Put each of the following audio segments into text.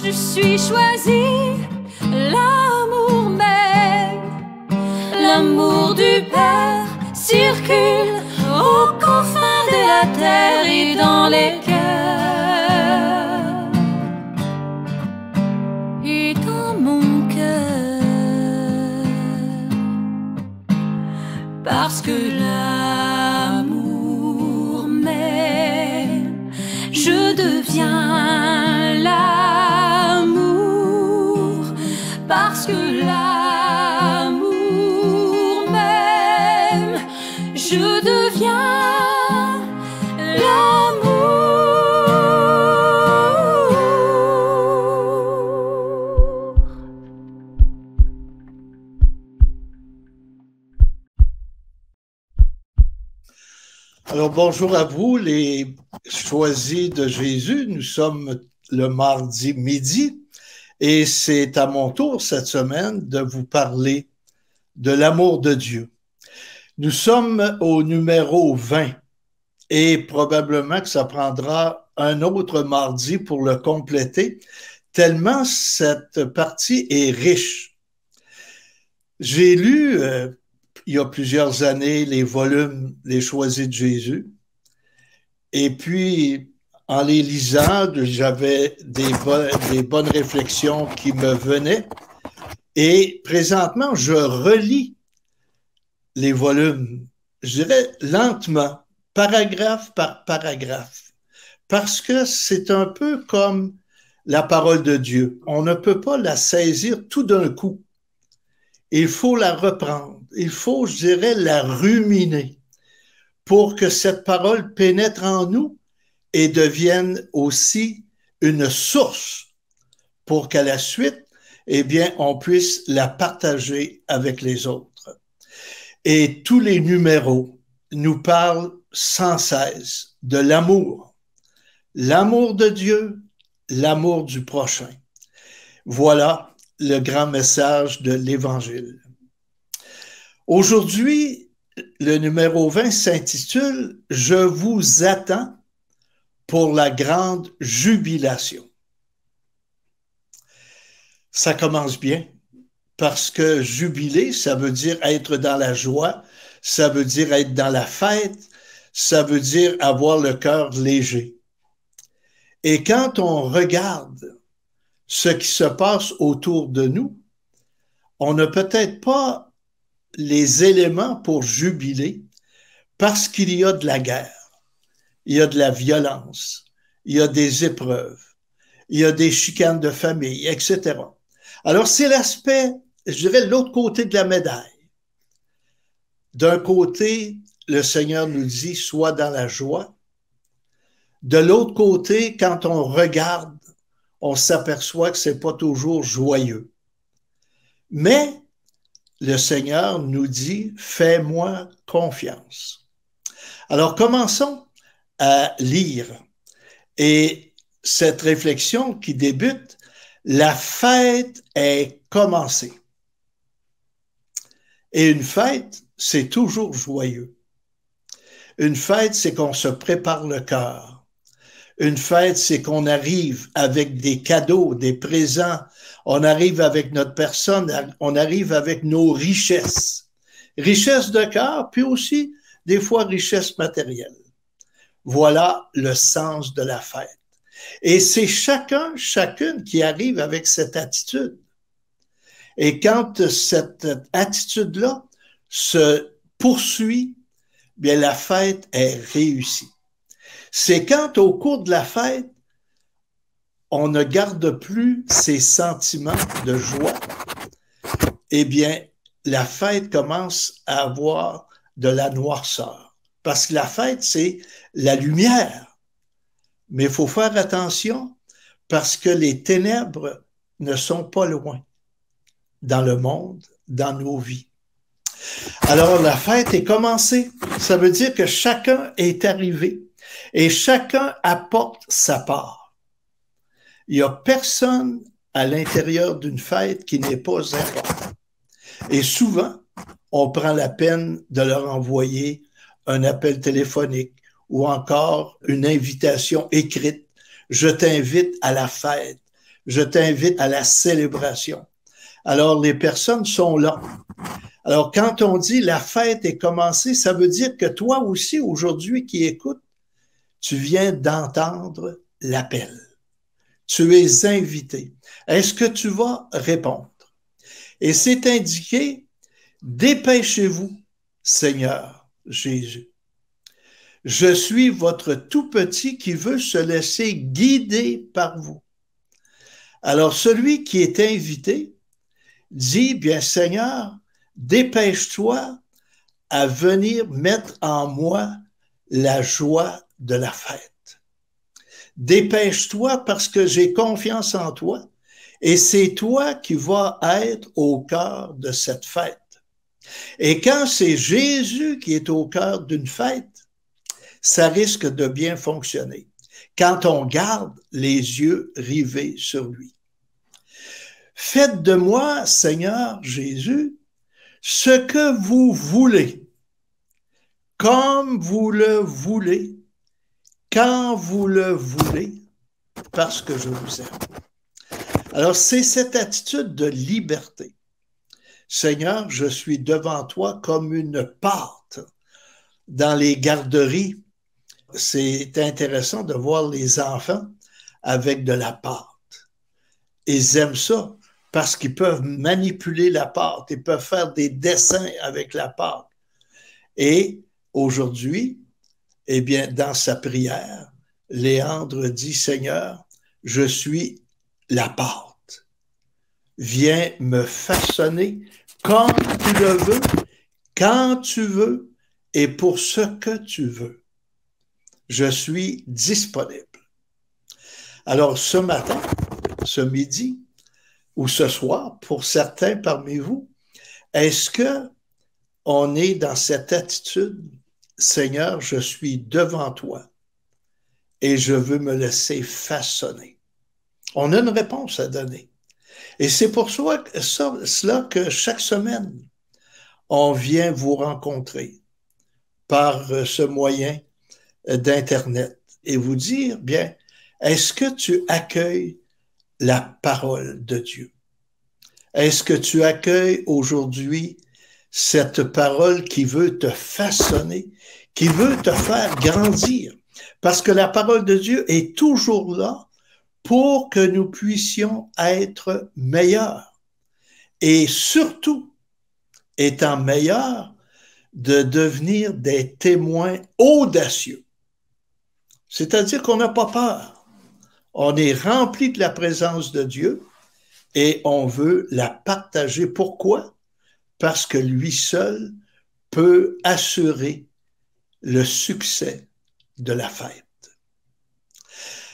je suis choisie, l'amour même, l'amour du Père circule aux confins de la terre et dans les cœurs et dans mon cœur, parce que l'amour même, je deviens l'amour, parce que l'amour même, je deviens l'amour. Alors, bonjour à vous, les choisis de Jésus. Nous sommes le mardi midi et c'est à mon tour cette semaine de vous parler de l'amour de Dieu. Nous sommes au numéro 20 et probablement que ça prendra un autre mardi pour le compléter, tellement cette partie est riche. J'ai lu il y a plusieurs années les volumes Les Choisis de Jésus et puis en les lisant, j'avais des bonnes réflexions qui me venaient et présentement, je relis les volumes, je dirais lentement, paragraphe par paragraphe, parce que c'est un peu comme la parole de Dieu. On ne peut pas la saisir tout d'un coup. Il faut la reprendre. Il faut, je dirais, la ruminer pour que cette parole pénètre en nous et devienne aussi une source pour qu'à la suite, eh bien, on puisse la partager avec les autres. Et tous les numéros nous parlent sans cesse de l'amour. L'amour de Dieu, l'amour du prochain. Voilà le grand message de l'Évangile. Aujourd'hui, le numéro 20 s'intitule « Je vous attends pour la grande jubilation ». Ça commence bien, parce que jubiler, ça veut dire être dans la joie, ça veut dire être dans la fête, ça veut dire avoir le cœur léger. Et quand on regarde ce qui se passe autour de nous, on n'a peut-être pas les éléments pour jubiler parce qu'il y a de la guerre, il y a de la violence, il y a des épreuves, il y a des chicanes de famille, etc. Alors, c'est l'aspect, je dirais, l'autre côté de la médaille. D'un côté, le Seigneur nous dit, sois dans la joie. De l'autre côté, quand on regarde, on s'aperçoit que c'est pas toujours joyeux. Mais le Seigneur nous dit, fais-moi confiance. Alors, commençons à lire. Et cette réflexion qui débute, la fête est commencée. Et une fête, c'est toujours joyeux. Une fête, c'est qu'on se prépare le cœur. Une fête, c'est qu'on arrive avec des cadeaux, des présents. On arrive avec notre personne, on arrive avec nos richesses. Richesses de cœur, puis aussi, des fois, richesses matérielles. Voilà le sens de la fête. Et c'est chacune qui arrive avec cette attitude. Et quand cette attitude-là se poursuit, bien la fête est réussie. C'est quand au cours de la fête, on ne garde plus ces sentiments de joie, eh bien, la fête commence à avoir de la noirceur. Parce que la fête, c'est la lumière. Mais il faut faire attention parce que les ténèbres ne sont pas loin dans le monde, dans nos vies. Alors, la fête est commencée. Ça veut dire que chacun est arrivé et chacun apporte sa part. Il n'y a personne à l'intérieur d'une fête qui n'est pas important. Et souvent, on prend la peine de leur envoyer un appel téléphonique ou encore une invitation écrite. Je t'invite à la fête. je t'invite à la célébration. Alors, les personnes sont là. Alors, quand on dit la fête est commencée, ça veut dire que toi aussi, aujourd'hui, qui écoutes, tu viens d'entendre l'appel. Tu es invité. Est-ce que tu vas répondre? Et c'est indiqué, dépêchez-vous, Seigneur Jésus. Je suis votre tout petit qui veut se laisser guider par vous. Alors, celui qui est invité dit, bien Seigneur, dépêche-toi à venir mettre en moi la joie de la fête. Dépêche-toi parce que j'ai confiance en toi et c'est toi qui vas être au cœur de cette fête. Et quand c'est Jésus qui est au cœur d'une fête, ça risque de bien fonctionner quand on garde les yeux rivés sur lui. Faites de moi, Seigneur Jésus, ce que vous voulez, comme vous le voulez, quand vous le voulez, parce que je vous aime. Alors, c'est cette attitude de liberté. Seigneur, je suis devant toi comme une pâte. Dans les garderies, c'est intéressant de voir les enfants avec de la pâte. Ils aiment ça parce qu'ils peuvent manipuler la pâte, ils peuvent faire des dessins avec la pâte. Et aujourd'hui, eh bien, dans sa prière, Léandre dit, Seigneur, je suis la pâte. Viens me façonner comme tu le veux, quand tu veux et pour ce que tu veux. Je suis disponible. Alors, ce matin, ce midi ou ce soir, pour certains parmi vous, est-ce que on est dans cette attitude, Seigneur, je suis devant toi et je veux me laisser façonner? On a une réponse à donner. Et c'est pour cela que chaque semaine, on vient vous rencontrer par ce moyen d'Internet et vous dire, bien, est-ce que tu accueilles la parole de Dieu? Est-ce que tu accueilles aujourd'hui cette parole qui veut te façonner, qui veut te faire grandir? Parce que la parole de Dieu est toujours là pour que nous puissions être meilleurs. Et surtout, étant meilleurs, de devenir des témoins audacieux. C'est-à-dire qu'on n'a pas peur. On est rempli de la présence de Dieu et on veut la partager. Pourquoi? Parce que lui seul peut assurer le succès de la fête.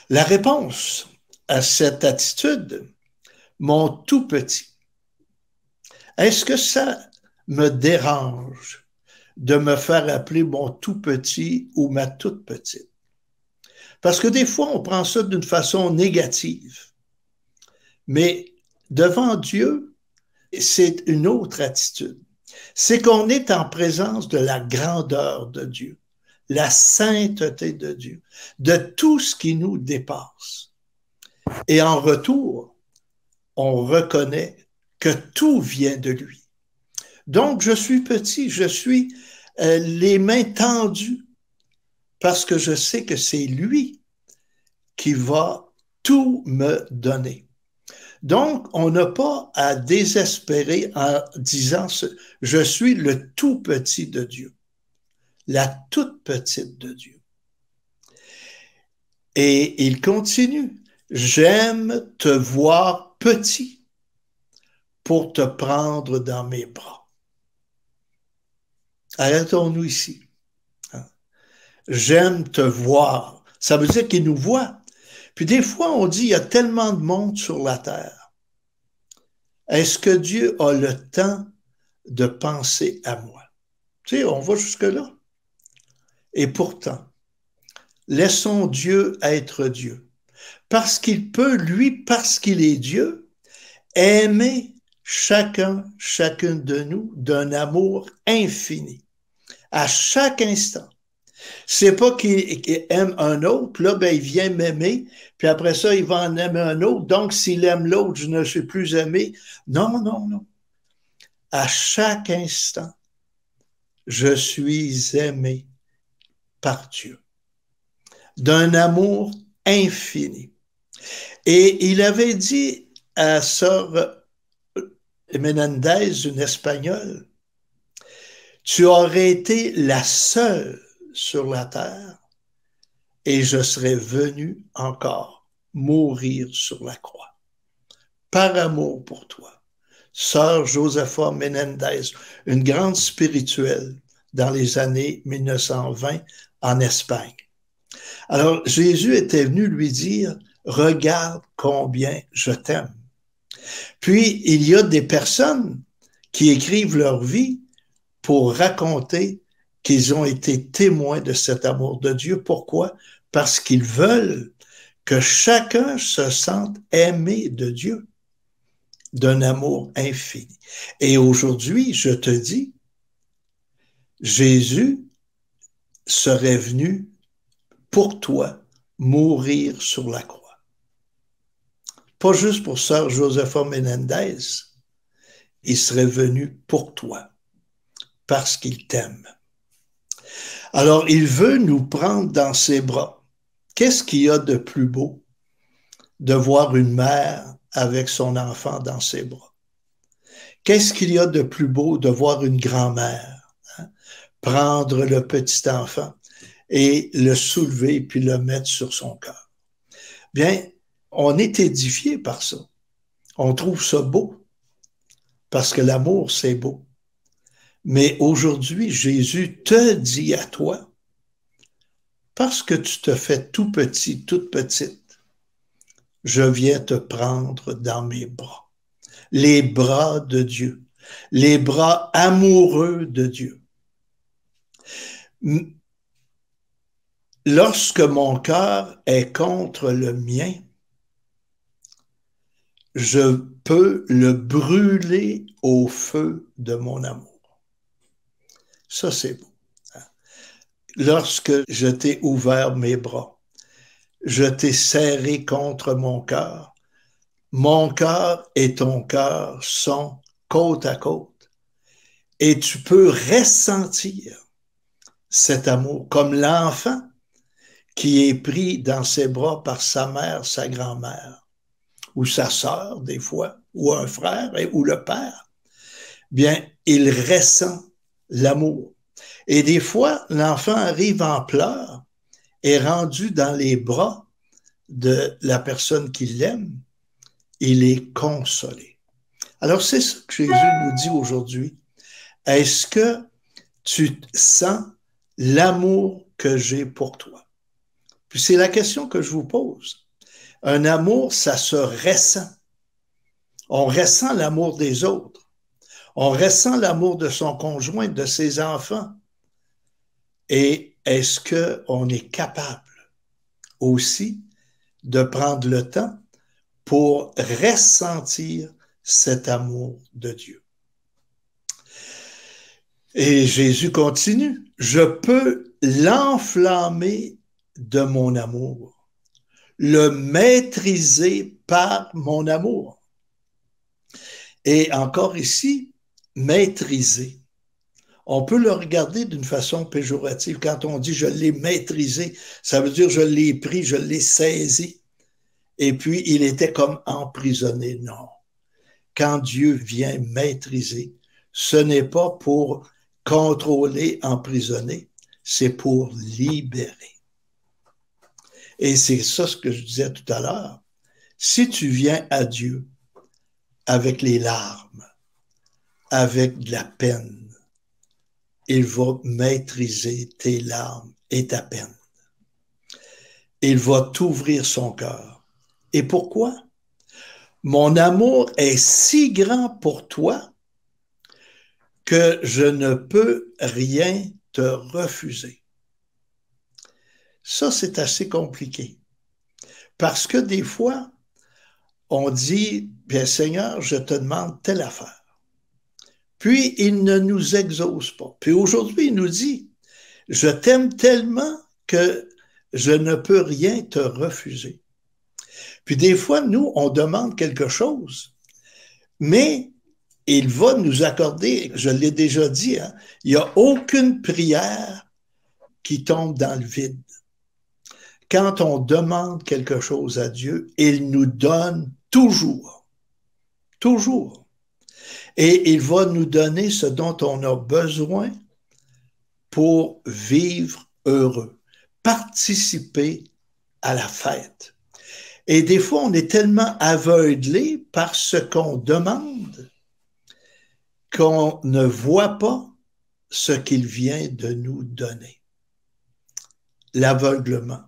La réponse à cette attitude, mon tout petit, est-ce que ça me dérange de me faire appeler mon tout petit ou ma toute petite? Parce que des fois, on prend ça d'une façon négative. Mais devant Dieu, c'est une autre attitude. C'est qu'on est en présence de la grandeur de Dieu, la sainteté de Dieu, de tout ce qui nous dépasse. Et en retour, on reconnaît que tout vient de lui. Donc, je suis petit, je suis les mains tendues parce que je sais que c'est lui qui va tout me donner. Donc, on n'a pas à désespérer en disant « Je suis le tout petit de Dieu, la toute petite de Dieu. » Et il continue « J'aime te voir petit pour te prendre dans mes bras. » Arrêtons-nous ici. J'aime te voir. Ça veut dire qu'il nous voit. Puis des fois, on dit, il y a tellement de monde sur la terre. Est-ce que Dieu a le temps de penser à moi? Tu sais, on va jusque-là. Et pourtant, laissons Dieu être Dieu. Parce qu'il peut, lui, parce qu'il est Dieu, aimer chacune de nous d'un amour infini. À chaque instant, C'est pas qu'il aime un autre, là, ben, il vient m'aimer, puis après ça, il va en aimer un autre. Donc, s'il aime l'autre, je ne suis plus aimé. Non, non, non. À chaque instant, je suis aimé par Dieu, d'un amour infini. Et il avait dit à sœur Menendez, une Espagnole, tu aurais été la seule sur la terre et je serais venu encore mourir sur la croix, par amour pour toi. Sœur Josefa Menendez, une grande spirituelle dans les années 1920 en Espagne. Alors, Jésus était venu lui dire, regarde combien je t'aime. Puis, il y a des personnes qui écrivent leur vie pour raconter qu'ils ont été témoins de cet amour de Dieu. Pourquoi? Parce qu'ils veulent que chacun se sente aimé de Dieu, d'un amour infini. Et aujourd'hui, je te dis, Jésus serait venu pour toi mourir sur la croix. Pas juste pour sœur Josefa Menendez, il serait venu pour toi, parce qu'il t'aime. Alors, il veut nous prendre dans ses bras. Qu'est-ce qu'il y a de plus beau de voir une mère avec son enfant dans ses bras? Qu'est-ce qu'il y a de plus beau de voir une grand-mère prendre le petit enfant et le soulever puis le mettre sur son cœur? Bien, on est édifié par ça. On trouve ça beau parce que l'amour, c'est beau. Mais aujourd'hui, Jésus te dit à toi, parce que tu te fais tout petit, toute petite, je viens te prendre dans mes bras. Les bras de Dieu, les bras amoureux de Dieu. Lorsque mon cœur est contre le mien, je peux le brûler au feu de mon amour. Ça, c'est beau. Lorsque je t'ai ouvert mes bras, je t'ai serré contre mon cœur et ton cœur sont côte à côte. Et tu peux ressentir cet amour comme l'enfant qui est pris dans ses bras par sa mère, sa grand-mère, ou sa sœur des fois, ou un frère, ou le père. Bien, il ressent l'amour. Et des fois, l'enfant arrive en pleurs, est rendu dans les bras de la personne qui l'aime, il est consolé. Alors, c'est ce que Jésus nous dit aujourd'hui. Est-ce que tu sens l'amour que j'ai pour toi? Puis c'est la question que je vous pose. Un amour, ça se ressent. On ressent l'amour des autres. On ressent l'amour de son conjoint, de ses enfants. Et est-ce qu'on est capable aussi de prendre le temps pour ressentir cet amour de Dieu? Et Jésus continue, je peux l'enflammer de mon amour, le maîtriser par mon amour. Et encore ici, maîtriser. On peut le regarder d'une façon péjorative. Quand on dit « je l'ai maîtrisé », ça veut dire « je l'ai pris, je l'ai saisi ». Et puis, il était comme emprisonné. Non. Quand Dieu vient maîtriser, ce n'est pas pour contrôler, emprisonner, c'est pour libérer. Et c'est ça ce que je disais tout à l'heure. Si tu viens à Dieu avec les larmes, avec de la peine, il va maîtriser tes larmes et ta peine. Il va t'ouvrir son cœur. Et pourquoi? Mon amour est si grand pour toi que je ne peux rien te refuser. Ça, c'est assez compliqué. Parce que des fois, on dit, bien Seigneur, je te demande telle affaire. Puis, il ne nous exauce pas. Puis aujourd'hui, il nous dit, Je t'aime tellement que je ne peux rien te refuser. Puis des fois, nous, on demande quelque chose, mais il va nous accorder, je l'ai déjà dit, hein, il n'y a aucune prière qui tombe dans le vide. Quand on demande quelque chose à Dieu, il nous donne toujours, toujours. Et il va nous donner ce dont on a besoin pour vivre heureux, participer à la fête. Et des fois, on est tellement aveuglé par ce qu'on demande qu'on ne voit pas ce qu'il vient de nous donner. L'aveuglement.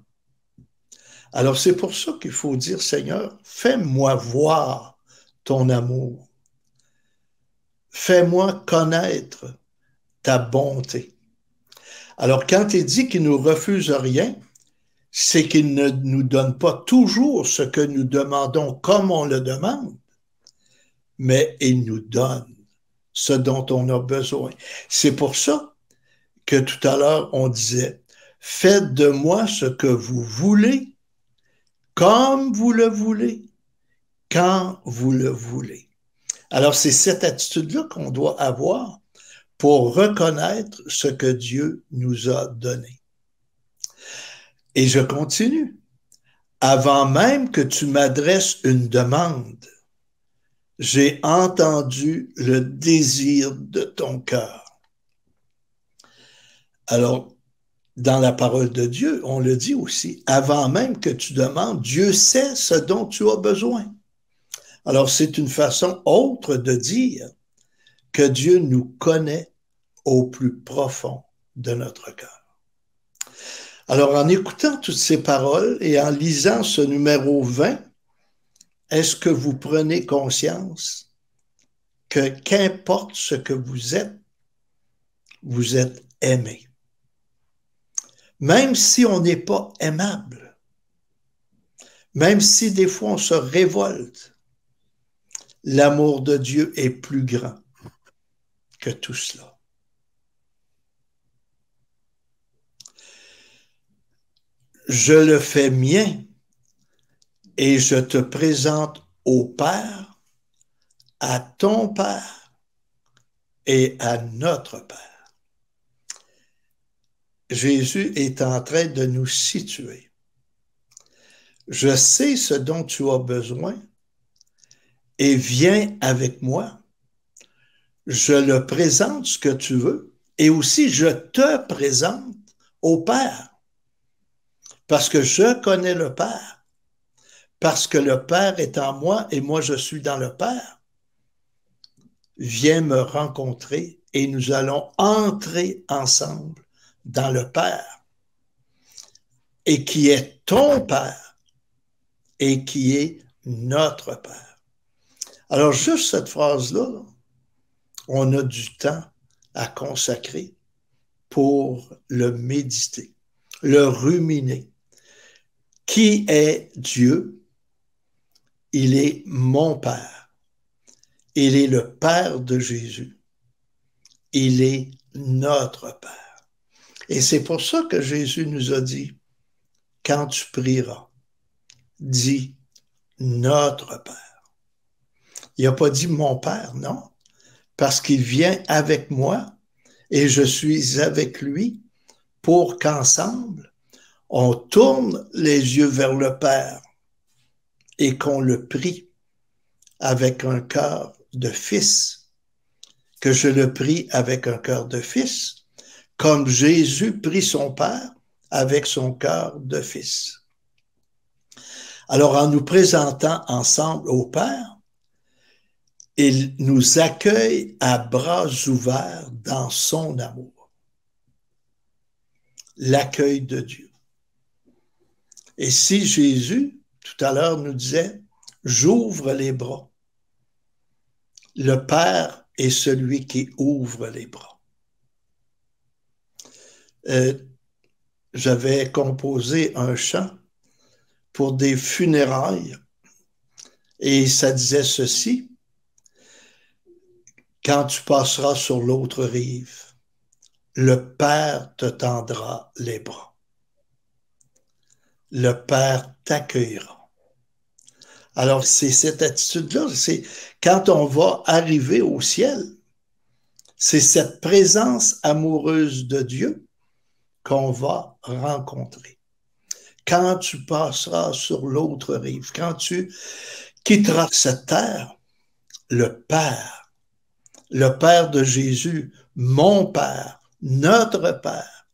Alors, c'est pour ça qu'il faut dire, Seigneur, fais-moi voir ton amour. Fais-moi connaître ta bonté. Alors, quand il dit qu'il ne nous refuse rien, c'est qu'il ne nous donne pas toujours ce que nous demandons comme on le demande, mais il nous donne ce dont on a besoin. C'est pour ça que tout à l'heure, on disait, faites de moi ce que vous voulez, comme vous le voulez, quand vous le voulez. Alors, c'est cette attitude-là qu'on doit avoir pour reconnaître ce que Dieu nous a donné. Et je continue. Avant même que tu m'adresses une demande, j'ai entendu le désir de ton cœur. Alors, dans la parole de Dieu, on le dit aussi, avant même que tu demandes, Dieu sait ce dont tu as besoin. Alors, c'est une façon autre de dire que Dieu nous connaît au plus profond de notre cœur. Alors, en écoutant toutes ces paroles et en lisant ce numéro 20, est-ce que vous prenez conscience que qu'importe ce que vous êtes aimé. Même si on n'est pas aimable, même si des fois on se révolte, l'amour de Dieu est plus grand que tout cela. Je le fais mien et je te présente au Père, à ton Père et à notre Père. Jésus est en train de nous situer. Je sais ce dont tu as besoin et viens avec moi. Je le présente ce que tu veux et aussi je te présente au Père. Parce que je connais le Père, parce que le Père est en moi et moi je suis dans le Père. Viens me rencontrer et nous allons entrer ensemble dans le Père et qui est ton Père et qui est notre Père. Alors juste cette phrase-là, on a du temps à consacrer pour le méditer, le ruminer. Qui est Dieu? Il est mon Père. Il est le Père de Jésus. Il est notre Père. Et c'est pour ça que Jésus nous a dit, quand tu prieras, dis notre Père. Il n'a pas dit mon Père, non, parce qu'il vient avec moi et je suis avec lui pour qu'ensemble, on tourne les yeux vers le Père et qu'on le prie avec un cœur de fils, que je le prie avec un cœur de fils, comme Jésus prie son Père avec son cœur de fils. Alors, en nous présentant ensemble au Père, il nous accueille à bras ouverts dans son amour. L'accueil de Dieu. Et si Jésus, tout à l'heure, nous disait, j'ouvre les bras, le Père est celui qui ouvre les bras. J'avais composé un chant pour des funérailles et ça disait ceci, quand tu passeras sur l'autre rive, le Père te tendra les bras. Le Père t'accueillera. Alors, c'est cette attitude-là, c'est quand on va arriver au ciel, c'est cette présence amoureuse de Dieu qu'on va rencontrer. Quand tu passeras sur l'autre rive, quand tu quitteras cette terre, le Père de Jésus, mon Père, notre Père,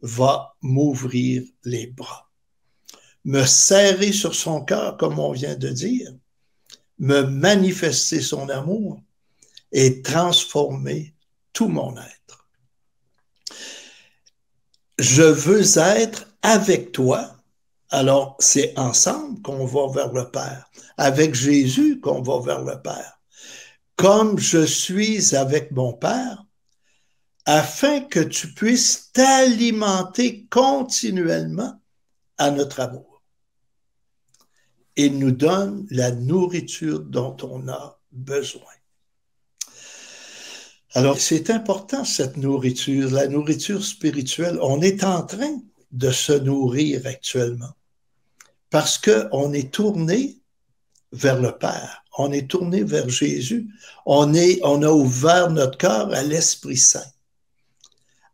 va m'ouvrir les bras, me serrer sur son cœur, comme on vient de dire, me manifester son amour et transformer tout mon être. Je veux être avec toi. Alors, c'est ensemble qu'on va vers le Père, avec Jésus qu'on va vers le Père. Comme je suis avec mon Père, afin que tu puisses t'alimenter continuellement à notre amour. Il nous donne la nourriture dont on a besoin. Alors, c'est important, cette nourriture, la nourriture spirituelle. On est en train de se nourrir actuellement parce qu'on est tourné vers le Père. On est tourné vers Jésus. On a ouvert notre cœur à l'Esprit Saint.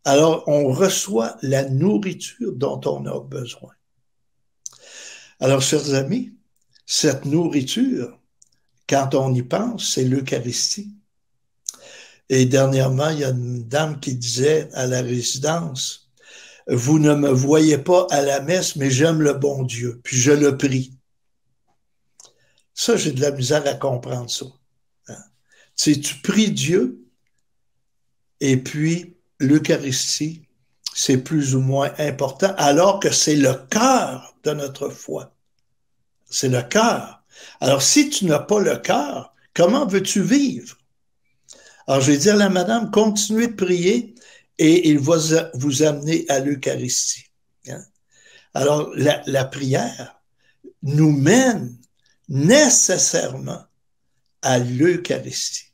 Alors, on reçoit la nourriture dont on a besoin. Alors, chers amis, cette nourriture, quand on y pense, c'est l'Eucharistie. Et dernièrement, il y a une dame qui disait à la résidence, « Vous ne me voyez pas à la messe, mais j'aime le bon Dieu, puis je le prie. » Ça, j'ai de la misère à comprendre ça. Tu sais, tu pries Dieu, et puis l'Eucharistie, c'est plus ou moins important, alors que c'est le cœur de notre foi. C'est le cœur. Alors, si tu n'as pas le cœur, comment veux-tu vivre? Alors, je vais dire à la madame, continuez de prier et il va vous amener à l'Eucharistie. Alors, la prière nous mène nécessairement à l'Eucharistie.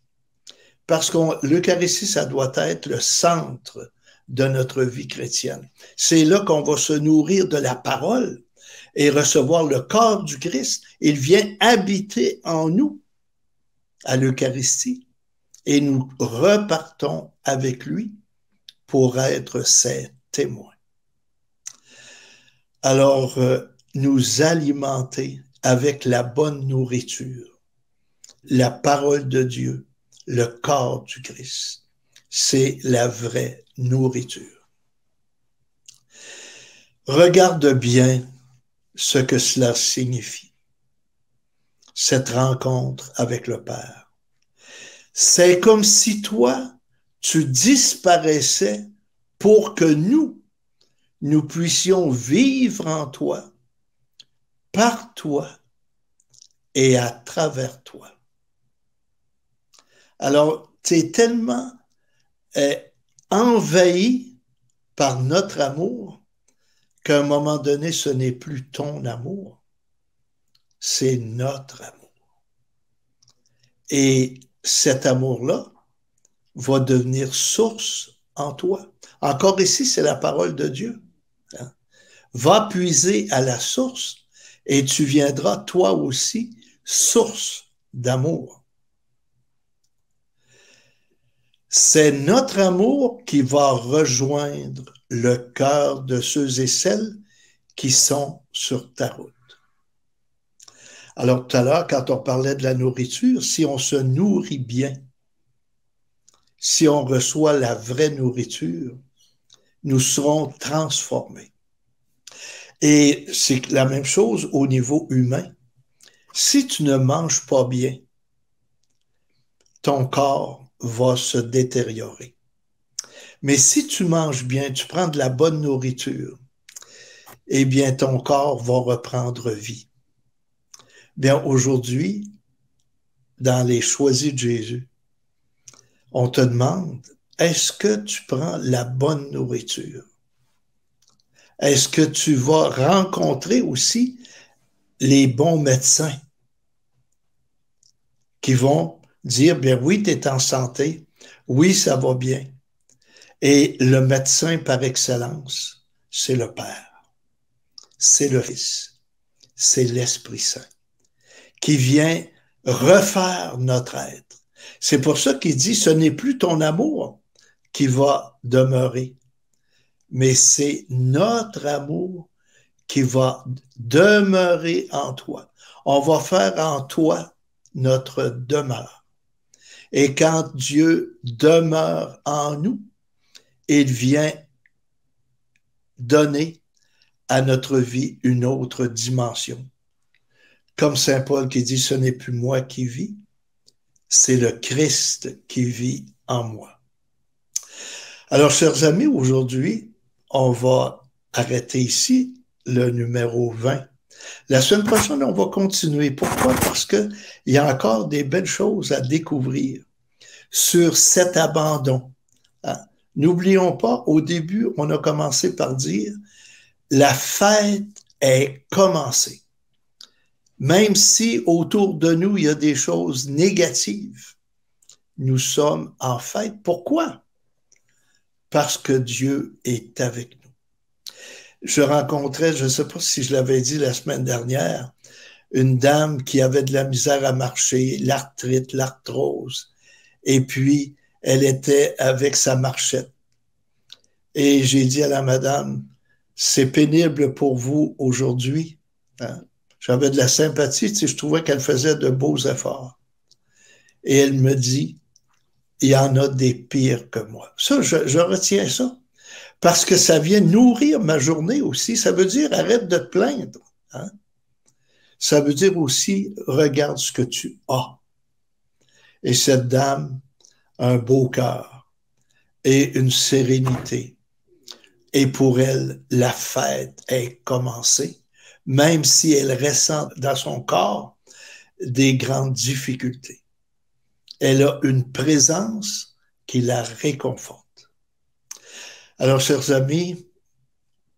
Parce que l'Eucharistie, ça doit être le centre de notre vie chrétienne. C'est là qu'on va se nourrir de la parole et recevoir le corps du Christ. Il vient habiter en nous à l'Eucharistie et nous repartons avec lui pour être ses témoins. Alors, nous alimenter avec la bonne nourriture, la parole de Dieu, le corps du Christ, c'est la vraie nourriture. Regarde bien ce que cela signifie, cette rencontre avec le Père. C'est comme si toi, tu disparaissais pour que nous puissions vivre en toi, par toi et à travers toi. Alors, tu es tellement envahi par notre amour qu'à un moment donné, ce n'est plus ton amour, c'est notre amour. Et cet amour-là va devenir source en toi. Encore ici, c'est la parole de Dieu. Va puiser à la source et tu viendras toi aussi source d'amour. C'est notre amour qui va rejoindre le cœur de ceux et celles qui sont sur ta route. Alors tout à l'heure, quand on parlait de la nourriture, si on se nourrit bien, si on reçoit la vraie nourriture, nous serons transformés. Et c'est la même chose au niveau humain. Si tu ne manges pas bien, ton corps va se détériorer. Mais si tu manges bien, tu prends de la bonne nourriture, eh bien, ton corps va reprendre vie. Bien, aujourd'hui, dans les choisis de Jésus, on te demande, est-ce que tu prends la bonne nourriture? Est-ce que tu vas rencontrer aussi les bons médecins qui vont dire, bien oui, tu es en santé, oui, ça va bien. Et le médecin par excellence, c'est le Père, c'est le Fils, c'est l'Esprit Saint qui vient refaire notre être. C'est pour ça qu'il dit, ce n'est plus ton amour qui va demeurer, mais c'est notre amour qui va demeurer en toi. On va faire en toi notre demeure. Et quand Dieu demeure en nous, il vient donner à notre vie une autre dimension. Comme Saint Paul qui dit, ce n'est plus moi qui vis, c'est le Christ qui vit en moi. Alors, chers amis, aujourd'hui, on va arrêter ici le numéro 20. La semaine prochaine, on va continuer. Pourquoi? Parce qu'il y a encore des belles choses à découvrir sur cet abandon. N'oublions pas, au début, on a commencé par dire, la fête est commencée. Même si autour de nous, il y a des choses négatives, nous sommes en fête. Pourquoi? Parce que Dieu est avec nous. Je rencontrais, je ne sais pas si je l'avais dit la semaine dernière, une dame qui avait de la misère à marcher, l'arthrite, l'arthrose, et puis elle était avec sa marchette. Et j'ai dit à la madame, c'est pénible pour vous aujourd'hui, hein? J'avais de la sympathie, tu sais, je trouvais qu'elle faisait de beaux efforts. Et elle me dit, il y en a des pires que moi. Ça, je retiens ça. Parce que ça vient nourrir ma journée aussi. Ça veut dire, arrête de te plaindre. Hein? Ça veut dire aussi, regarde ce que tu as. Et cette dame a un beau cœur et une sérénité. Et pour elle, la fête est commencée. Même si elle ressent dans son corps des grandes difficultés. Elle a une présence qui la réconforte. Alors, chers amis,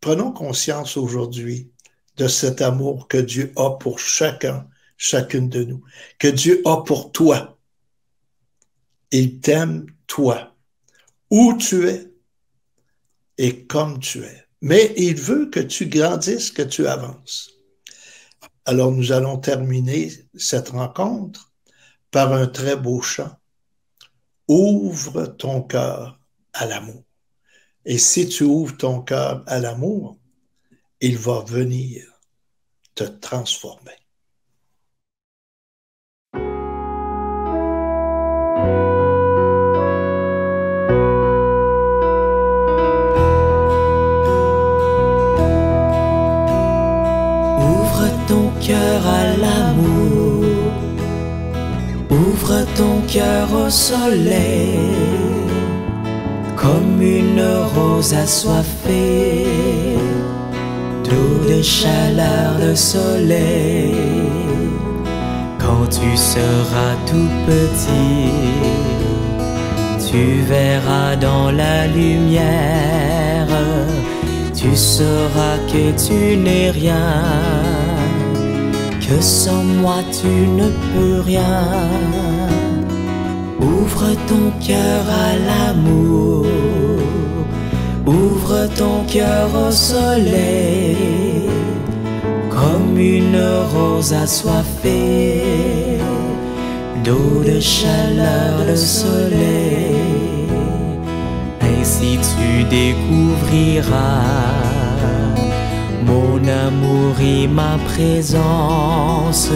prenons conscience aujourd'hui de cet amour que Dieu a pour chacun, chacune de nous, que Dieu a pour toi. Il t'aime, toi, où tu es et comme tu es. Mais il veut que tu grandisses, que tu avances. Alors, nous allons terminer cette rencontre par un très beau chant. Ouvre ton cœur à l'amour. Et si tu ouvres ton cœur à l'amour, il va venir te transformer. Cœur à l'amour, ouvre ton cœur au soleil, comme une rose assoiffée d'eau, de chaleur, de soleil. Quand tu seras tout petit, tu verras dans la lumière, tu sauras que tu n'es rien, que sans moi tu ne peux rien. Ouvre ton cœur à l'amour, ouvre ton cœur au soleil, comme une rose assoiffée d'eau, de chaleur, de soleil. Ainsi tu découvriras mon amour et ma présence,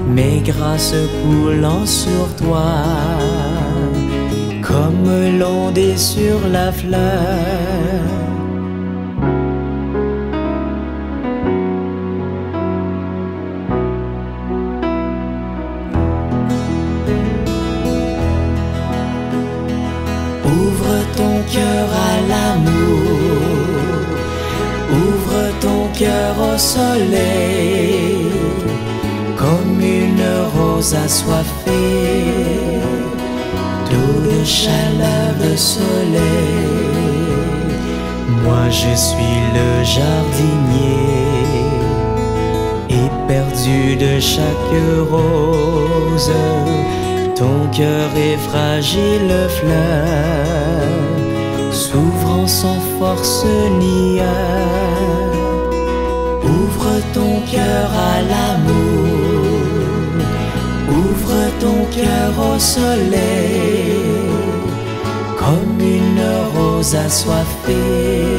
mes grâces coulant sur toi, comme l'ondée sur la fleur. Ouvre ton cœur à l'amour, ouvre ton cœur au soleil, comme une rose assoiffée d'eau, de chaleur, de soleil. Moi je suis le jardinier, éperdu de chaque rose. Ton cœur est fragile fleur, s'ouvrant sans force ni heure. Ouvre ton cœur à l'amour, ouvre ton cœur au soleil, comme une rose assoiffée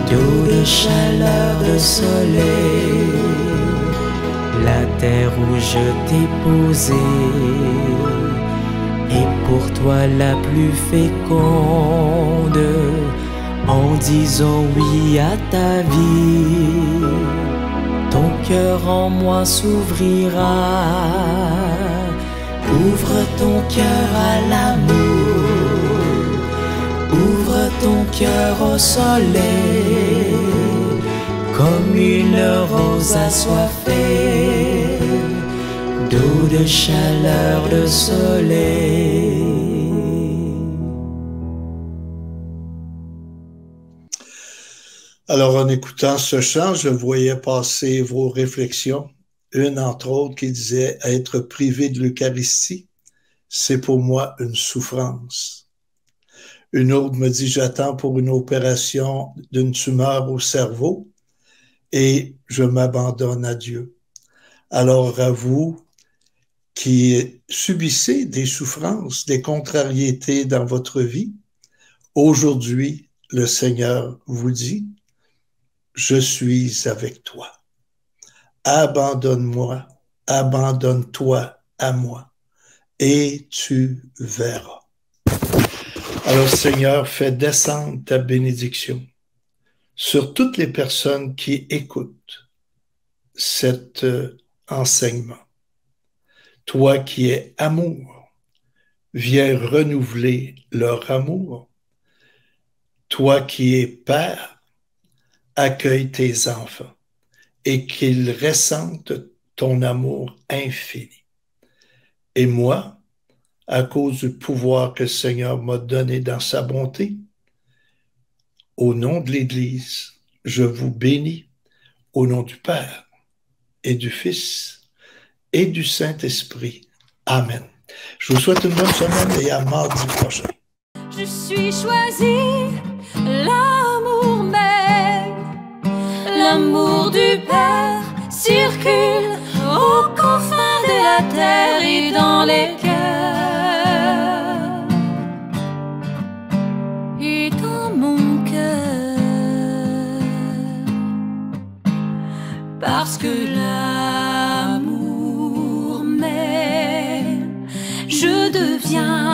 d'eau, de chaleur, de soleil. La terre où je t'ai posé est pour toi la plus féconde. En disant oui à ta vie, ton cœur en moi s'ouvrira. Ouvre ton cœur à l'amour, ouvre ton cœur au soleil, comme une rose assoiffée d'eau, de chaleur, de soleil. Alors, en écoutant ce chant, je voyais passer vos réflexions. Une, entre autres, qui disait « Être privé de l'Eucharistie, c'est pour moi une souffrance. » Une autre me dit « J'attends pour une opération d'une tumeur au cerveau et je m'abandonne à Dieu. » Alors, à vous qui subissez des souffrances, des contrariétés dans votre vie, aujourd'hui, le Seigneur vous dit « Je suis avec toi. Abandonne-moi, abandonne-toi à moi, et tu verras. » Alors, Seigneur, fais descendre ta bénédiction sur toutes les personnes qui écoutent cet enseignement. Toi qui es amour, viens renouveler leur amour. Toi qui es Père, accueille tes enfants et qu'ils ressentent ton amour infini. Et moi, à cause du pouvoir que le Seigneur m'a donné dans sa bonté, au nom de l'Église, je vous bénis au nom du Père et du Fils et du Saint-Esprit. Amen. Je vous souhaite une bonne semaine et à mardi prochain. Je suis choisi, l'amour même, l'amour du Père circule aux confins de la terre et dans les cœurs et dans mon cœur, parce que l'amour m'aime, je deviens